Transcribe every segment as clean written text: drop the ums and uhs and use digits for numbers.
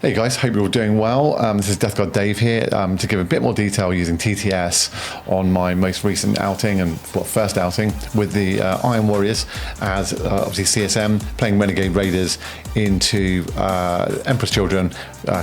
Hey guys, hope you're all doing well. This is Death God Dave here to give a bit more detail using TTS on my most recent outing and first outing with the Iron Warriors as obviously CSM playing Renegade Raiders into Emperor's Children,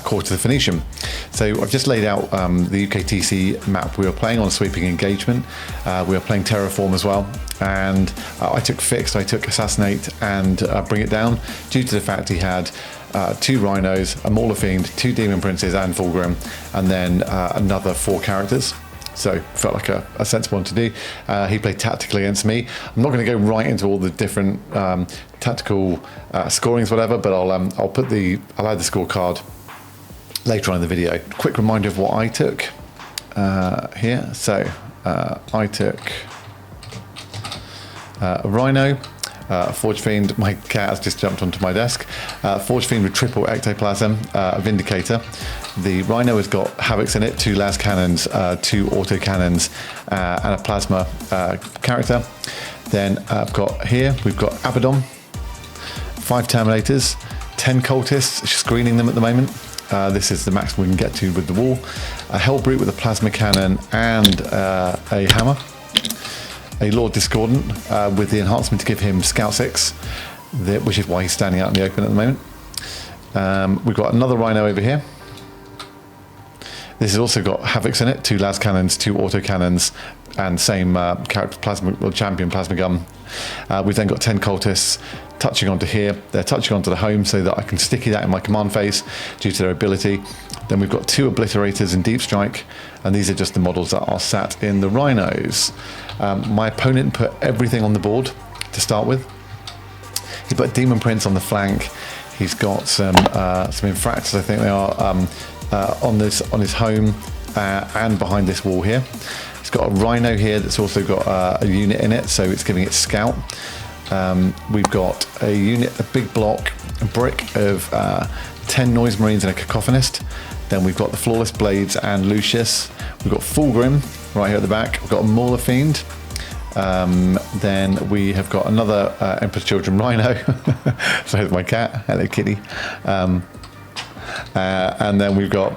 Court of the Phoenician. So I've just laid out the UKTC map we were playing on Sweeping Engagement. We were playing Terraform as well, and I took Fixed, I took Assassinate and Bring It Down due to the fact he had 2 Rhinos, a Mauler Fiend, 2 Demon Princes and Fulgrim, and then another 4 characters. So felt like a sensible one to do. He played tactically against me. I'm not going to go right into all the different tactical scorings, whatever, but I'll add the scorecard later on in the video. Quick reminder of what I took here. So I took a Rhino. Forge Fiend, my cat has just jumped onto my desk. Forge Fiend with triple ectoplasm, Vindicator. The Rhino has got Havocs in it, 2 las cannons, 2 auto cannons, and a plasma character. Then we've got Abaddon, 5 Terminators, 10 Cultists, screening them at the moment. This is the maximum we can get to with the wall. A Hellbrute with a plasma cannon and a hammer. A Lord Discordant with the enhancement to give him Scout 6, which is why he's standing out in the open at the moment. We've got another Rhino over here. This has also got Havocs in it, 2 las cannons, 2 auto cannons, and same character champion plasma gun. We've then got 10 cultists touching onto here. They're touching onto the home so that I can sticky that in my command phase due to their ability. Then we've got 2 obliterators in Deep Strike, and these are just the models that are sat in the Rhinos. My opponent put everything on the board to start with. He put Demon Prince on the flank. He's got some Infractors, I think they are, on his home and behind this wall here. He's got a Rhino here that's also got a unit in it, so it's giving it Scout. We've got a big block, a brick of 10 Noise Marines and a Cacophonist. Then we've got the Flawless Blades and Lucius. We've got Fulgrim right here at the back. We've got a Mauler Fiend. Then we have got another Emperor's Children Rhino. So there's my cat. Hello, kitty. And then we've got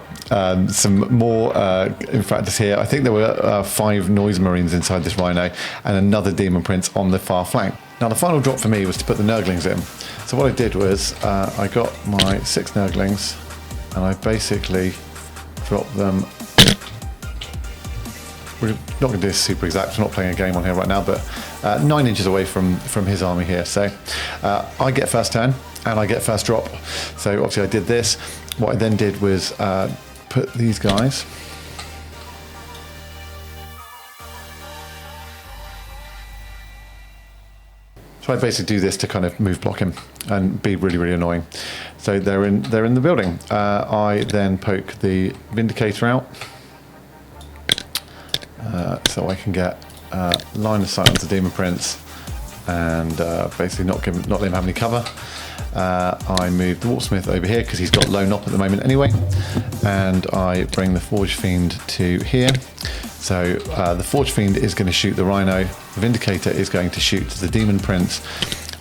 some more Infractors here. I think there were 5 Noise Marines inside this Rhino and another Demon Prince on the far flank. Now the final drop for me was to put the Nurglings in. So what I did was I got my 6 Nurglings and I basically dropped them. We're not going to do this super exact, we're not playing a game on here right now, but 9 inches away from his army here. So I get first turn and I get first drop. So obviously I did this. What I then did was put these guys So I basically do this to kind of move block him and be really, really annoying. So they're in the building. I then poke the Vindicator out, so I can get line of sight onto Demon Prince and basically not let him have any cover. I move the Warpsmith over here because he's got low knock at the moment anyway, and I bring the Forge Fiend to here. So the Forge Fiend is going to shoot the Rhino, the Vindicator is going to shoot the Demon Prince.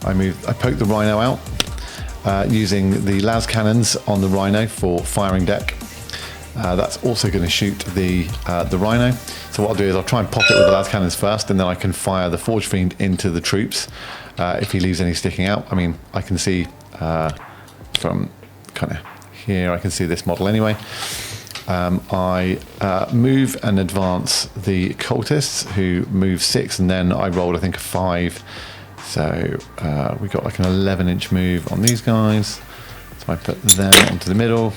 I poke the Rhino out using the las cannons on the Rhino for firing deck. That's also going to shoot the Rhino. So what I'll do is I'll try and pop it with the las cannons first, and then I can fire the Forge Fiend into the troops if he leaves any sticking out. I mean, I can see from kind of here, I can see this model anyway. I move and advance the cultists, who move 6, and then I rolled I think a 5. So we got like an 11-inch move on these guys. So I put them onto the middle.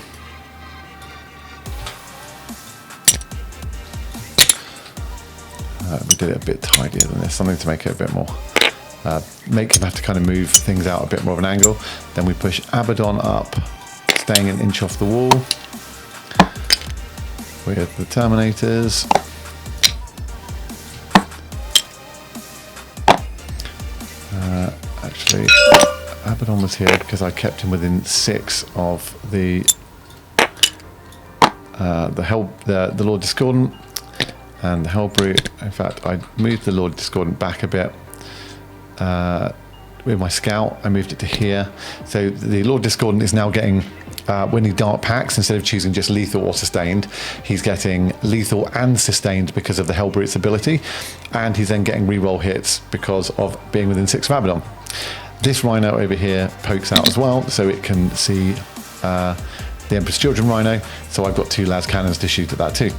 We did it a bit tidier than this, something to make it a bit more, make him have to kind of move things out a bit more of an angle. Then we push Abaddon up, staying an inch off the wall with the Terminators. Actually, Abaddon was here because I kept him within 6 of the Lord Discordant and the Hellbrute. In fact, I moved the Lord Discordant back a bit with my scout, I moved it to here. So the Lord Discordant is now getting, when he dark packs, instead of choosing just lethal or sustained, he's getting lethal and sustained because of the Hellbrute's ability, and he's then getting reroll hits because of being within 6 of Abaddon. This Rhino over here pokes out as well, so it can see the Emperor's Children Rhino, so I've got 2 las cannons to shoot at that too.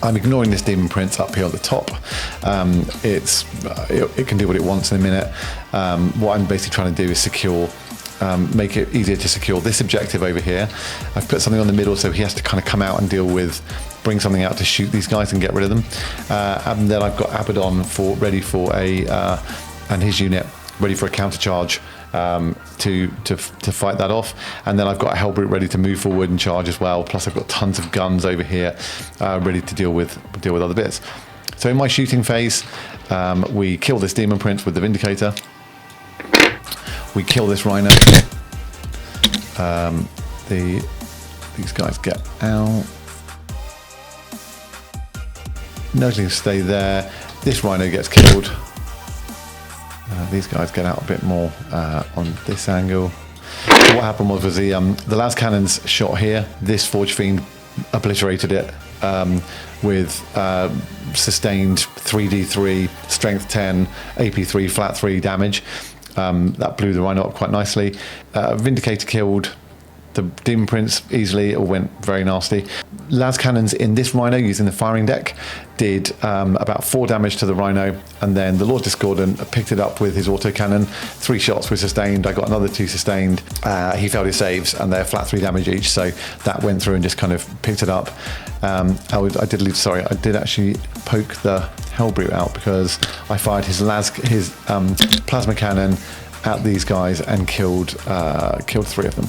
I'm ignoring this Demon Prince up here at the top. It can do what it wants in a minute. What I'm basically trying to do is secure, make it easier to secure this objective over here. I've put something on the middle so he has to kind of come out and deal with, bring something out to shoot these guys and get rid of them. And then I've got Abaddon ready for and his unit ready for a counter charge to fight that off, and then I've got a Hellbrute ready to move forward and charge as well. Plus I've got tons of guns over here ready to deal with other bits. So in my shooting phase, we kill this Demon Prince with the Vindicator. We kill this Rhino. These guys get out. Nurglings stay there. This Rhino gets killed. These guys get out a bit more on this angle. So what happened was the las cannons shot here. This Forge Fiend obliterated it with sustained 3d3, strength 10, AP3, flat 3 damage. That blew the Rhino up quite nicely. Vindicator killed the Demon Prince easily. It all went very nasty. Las cannons in this Rhino using the firing deck did about 4 damage to the Rhino, and then the Lord Discordant picked it up with his autocannon. 3 shots were sustained. I got another 2 sustained. He failed his saves, and they're flat 3 damage each, so that went through and just kind of picked it up. I did actually poke the Hellbrute out because I fired his plasma cannon at these guys and killed 3 of them.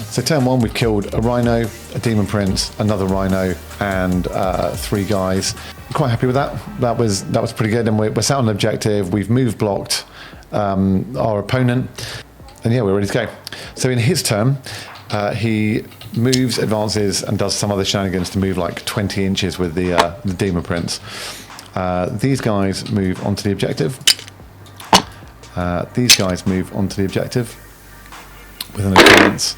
So turn 1, we've killed a Rhino, a Demon Prince, another Rhino, and 3 guys. I'm quite happy with that. That was pretty good, and we're sat on an objective. We've move blocked our opponent, and yeah, we're ready to go. So in his turn, he moves, advances, and does some other shenanigans to move like 20 inches with the Demon Prince. These guys move onto the objective. These guys move onto the objective with an advance.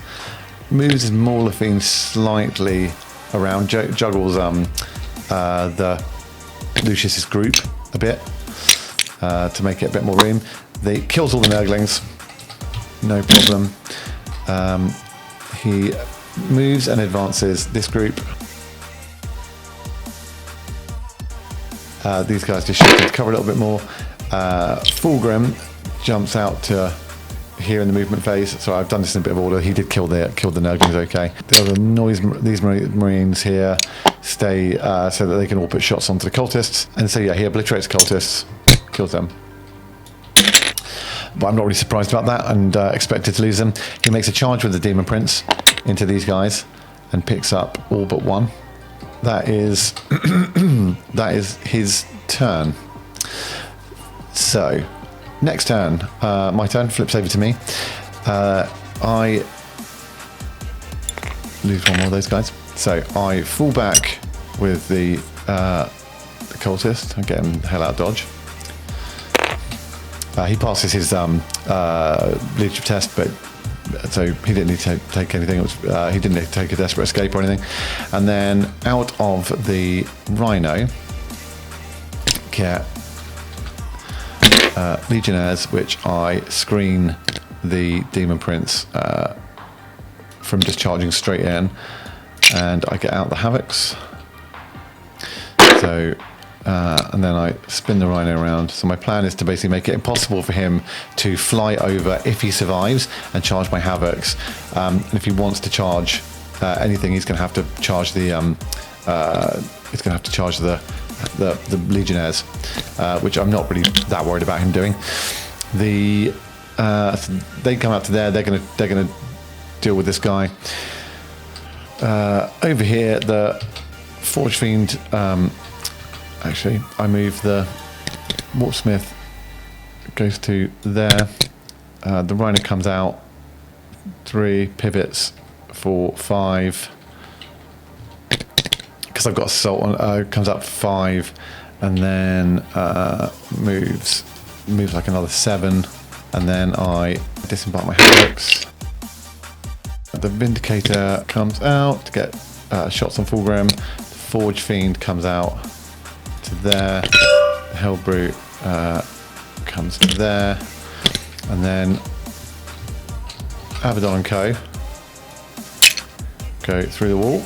Moves his Mauler Fiend slightly around, juggles the Lucius's group a bit to make it a bit more room. They kills all the Nurglings, no problem. He moves and advances this group. These guys just shift to cover a little bit more. Fulgrim jumps out to here in the movement phase, so I've done this in a bit of order. He did kill the Nurglings, okay. These Marines here stay so that they can all put shots onto the cultists, and so yeah, he obliterates cultists, kills them. But I'm not really surprised about that, and expected to lose them. He makes a charge with the Demon Prince into these guys and picks up all but 1. That is that is his turn. So next turn, my turn, flips over to me. I lose 1 more of those guys. So I fall back with the cultist. I get him the hell out of dodge. He passes his leadership test, but so he didn't need to take anything. He didn't need to take a desperate escape or anything. And then out of the Rhino, get Legionnaires, which I screen the Demon Prince from just charging straight in, and I get out the Havocs. So and then I spin the Rhino around. So my plan is to basically make it impossible for him to fly over if he survives and charge my Havocs. And if he wants to charge anything, he's going to have to charge the the Legionnaires, which I'm not really that worried about him doing. They come out to there. They're gonna deal with this guy. Over here, the Forge Fiend. Actually, I move the Warpsmith. Goes to there. The Rhino comes out. 3 pivots, 4, 5. Because I've got Assault on, comes up 5, and then moves moves like another 7, and then I disembark my Helix. The Vindicator comes out to get shots on Fulgrim. The Forge Fiend comes out to there. The Hellbrute comes to there, and then Abaddon and Co. go through the wall,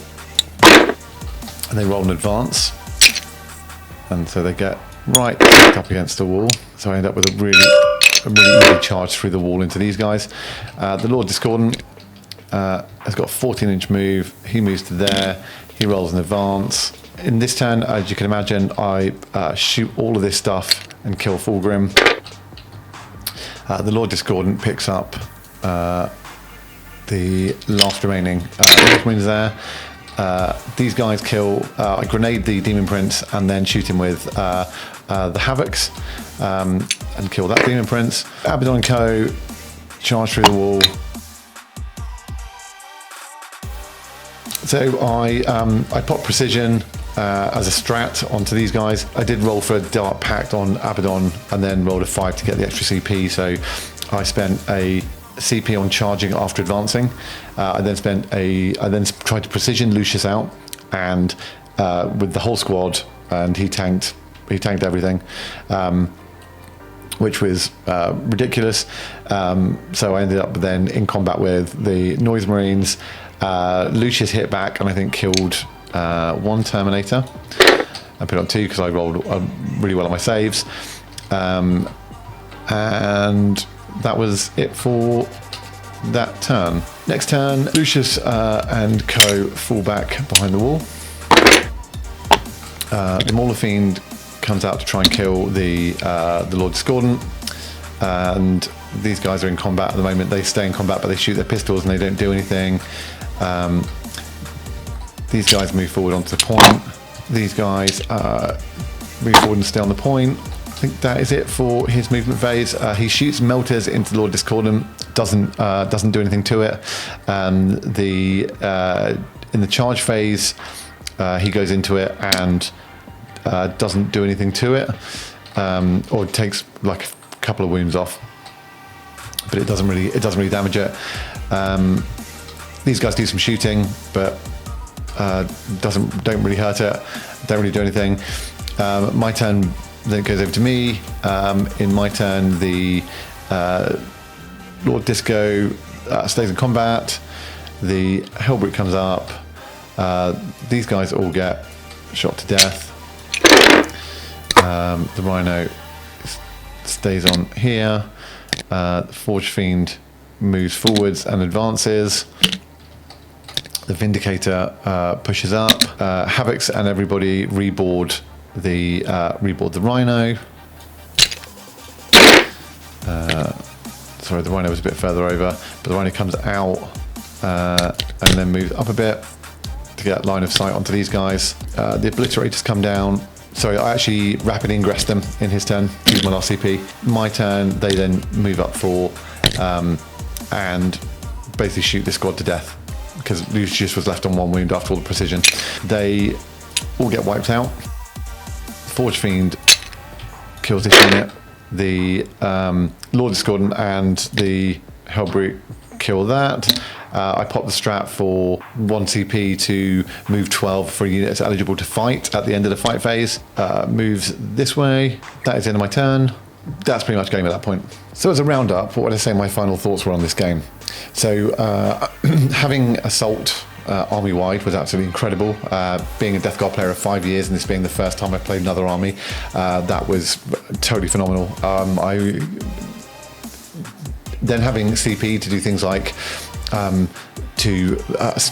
and they roll an advance, and so they get right up against the wall. So I end up with a really easy charge through the wall into these guys. The Lord Discordant has got a 14-inch move. He moves to there. He rolls an advance. In this turn, as you can imagine, I shoot all of this stuff and kill Fulgrim. The Lord Discordant picks up the last remaining wins there. These guys kill. I grenade the Demon Prince and then shoot him with the Havocs and kill that Demon Prince. Abaddon and Co. charge through the wall. So I pop Precision as a strat onto these guys. I did roll for a Dark Pact on Abaddon and then rolled a 5 to get the extra CP. So I spent a CP on charging after advancing. I then tried to Precision Lucius out, and with the whole squad, and he tanked everything, which was ridiculous. So I ended up then in combat with the Noise Marines. Lucius hit back and I think killed 1 Terminator. I put on 2 because I rolled really well on my saves. And that was it for that turn. Next turn, Lucius and Co. fall back behind the wall. The Mauler Fiend comes out to try and kill the Lord Discordant. And these guys are in combat at the moment. They stay in combat, but they shoot their pistols and they don't do anything. These guys move forward onto the point. These guys move forward and stay on the point. I think that is it for his movement phase. He shoots melters into Lord Discordant. Doesn't do anything to it. In the charge phase, he goes into it and doesn't do anything to it, or takes like a couple of wounds off, but it doesn't really damage it. These guys do some shooting, but don't really hurt it. Don't really do anything. My turn then goes over to me. In my turn, the Lord Disco stays in combat. The Hellbrute comes up. These guys all get shot to death. The Rhino stays on here. The Forge Fiend moves forwards and advances. The Vindicator pushes up. Havocs and everybody reboard the Rhino. Sorry, the Rhino was a bit further over, but the Rhino comes out and then moves up a bit to get line of sight onto these guys. The Obliterators come down. Sorry, I actually rapid ingress them in his turn. Use my last CP. My turn, they then move up 4 and basically shoot this squad to death because Lucius was left on 1 wound after all the precision. They all get wiped out. Forge Fiend kills this unit. The Lord Discordant and the Hellbrute kill that. I pop the strat for 1 CP to move 12 for a unit that's eligible to fight at the end of the fight phase. Moves this way. That is the end of my turn. That's pretty much game at that point. So as a roundup, what would I say my final thoughts were on this game? So having Assault army-wide was absolutely incredible. Being a Death Guard player of 5 years and this being the first time I played another army, that was totally phenomenal. Then having CP to do things like to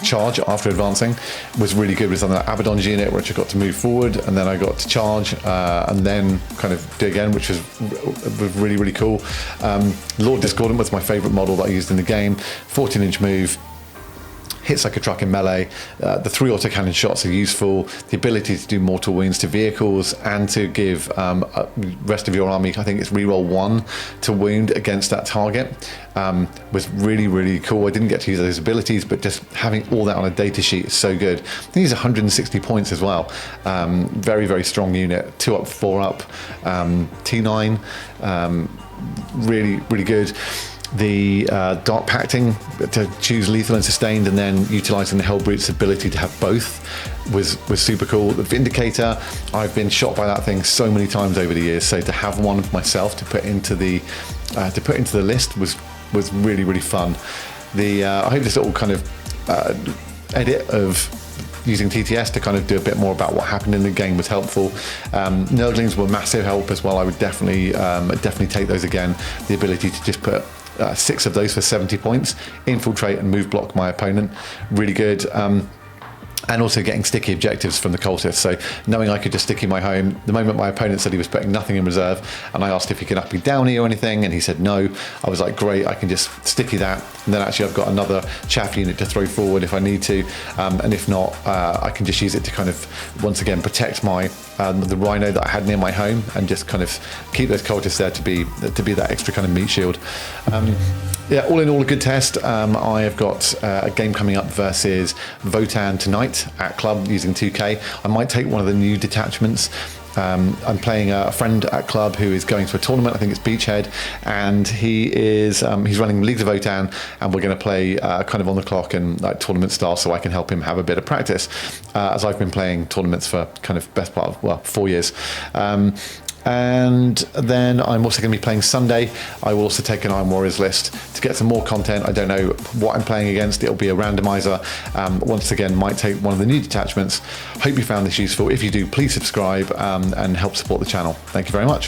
charge after advancing was really good with something like Abaddon's unit, which I got to move forward, and then I got to charge and then kind of do again, which was really, really cool. Lord Discordant was my favourite model that I used in the game. 14-inch move. hits like a truck in melee. The 3 autocannon shots are useful. The ability to do mortal wounds to vehicles and to give rest of your army, I think it's reroll 1 to wound against that target, was really, really cool. I didn't get to use those abilities, but just having all that on a data sheet is so good. I think he's 160 points as well. Very, very strong unit. 2 up, 4 up, T9. Really, really good. The Dark Pacting to choose lethal and sustained, and then utilising the Hellbrute's ability to have both was super cool. The Vindicator, I've been shot by that thing so many times over the years, so to have one myself to put into the list was really, really fun. I hope this little kind of edit of using TTS to kind of do a bit more about what happened in the game was helpful. Nurglings were massive help as well. I would definitely take those again. The ability to just put 6 of those for 70 points, infiltrate and move block my opponent, really good. And also getting sticky objectives from the cultists. So knowing I could just sticky my home, the moment my opponent said he was putting nothing in reserve, and I asked if he could up me downy or anything, and he said no, I was like, great, I can just sticky that, and then actually I've got another chaff unit to throw forward if I need to, and if not, I can just use it to kind of, once again, protect my the rhino that I had near my home, and just kind of keep those cultists there to be that extra kind of meat shield. Yeah, all in all, a good test. I have got a game coming up versus Votan tonight at club using 2K. I might take one of the new detachments. I'm playing a friend at club who is going to a tournament. I think it's Beachhead, and he's running Leagues of Votan, and we're going to play kind of on the clock and like tournament style, so I can help him have a bit of practice, as I've been playing tournaments for kind of best part of 4 years. And then I'm also going to be playing Sunday. I will also take an Iron Warriors list to get some more content. I don't know what I'm playing against. It'll be a randomizer. Once again, might take one of the new detachments. Hope you found this useful. If you do, please subscribe and help support the channel. Thank you very much.